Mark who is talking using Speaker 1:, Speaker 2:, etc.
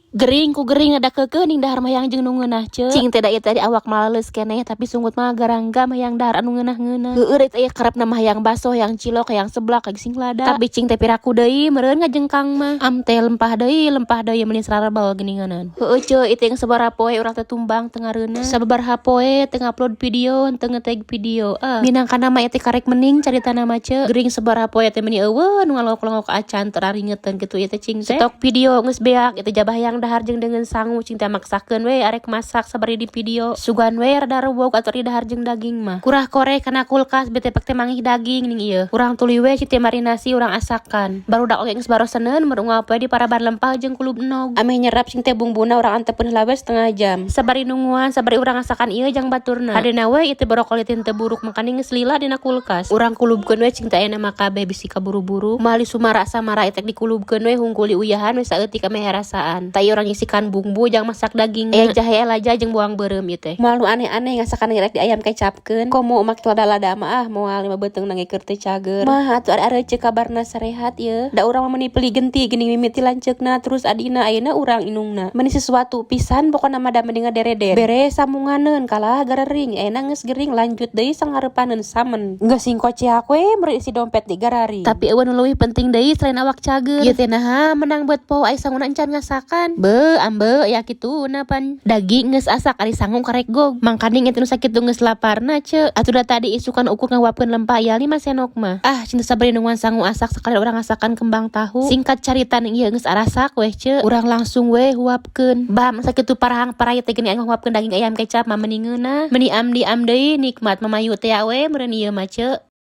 Speaker 1: Gering ku gering ada ning dahar mayang jeung nu ngeunah ce. Cing teh da ieu tadi awak maleus keneh tapi sunggut mah garangga mayang dahar anu ngeunah-ngeunah. Heueuh rek aya karepna mayang baso yang cilok yang seblak kayak sing lada. Tapi cing teh piraku deui meureun ngajengkang mah. Am teh lempah deui meuni sararebal geuninganan. Heueuh ce itu yang sabaraha poe urang teh tumbang teu ngareuna. Sababaraha poe teu ngupload video teu ngetag video. Minangkana mah teh karek mending caritana mah ce. Gering sabaraha poe teh meuni eueuh nu ngalongok-longok acan teu raringeteun kitu ieu teh cing teh. Stok video geus beak itu jabah yang dahar jeung dengan sangu cing teh maksakeun we arek masak sabari di video sugan we rada rewok atuh di dahar jeung daging mah kurah korek kana kulkas bete pek teh mangih daging ning ieu urang tuluy we cite marinasi urang asakan barudak oge geus baroseneun meurung poe di paraban lempah jeung kulub enog ameh nyerap cing teh bumbuna urang antepkeun heula we setengah jam sabari nungguan sabari urang asakan ieu jeung baturna hadena we ieu teh brokoli teh buruk makana geus lila dina kulkas urang kulubkeun we cing teh aya mah kabeh bisi kaburu-buru mali sumara samara etek dikulubkeun we hungkuli uyahan we saeutik ameh rasaan tai urang isikan bumbu jang masak daging jahe elaja jeung bawang beureum ieu teh moal nu aneh-aneh ngasakan rek di ayam kecapkeun komo mak lada-lada mah moal lima beuteung nangge keur teh cager mah atuh are ceuk kabarna sarehat ieu da urang mah meuni peli genti geuning mimiti lanceukna terus adina ayeuna urang inungna meuni sesuatu pisan pokona mah da mending ngadere-dere bere sambunganeun kalah garering ayeuna geus gering lanjut deui sangharepaneun samen geus singkociak we meureun isi dompet di garari tapi eueuh nu leuwih penting deui selain awak cager ieu teh naha menang buat po aya sanguna encan ngasakan ambe ya kitu napan daging geus asak ari sangu karek gog mangkanding itu nu sakitu geus laparna ce atuh da tadi isukan ukur ngawapkeun lempah ya 5 sendok mah cinta sabari nungguan sangu asak sekali urang asakan kembang tahu singkat carita ning ieu geus arasak weh ce urang langsung we huapkeun bam sakitu parahang paraya teh geuning nguapkeun daging ayam kecap mah mendingeuna meuni am deui nikmat mamayu teh we meureun ieu mah ce.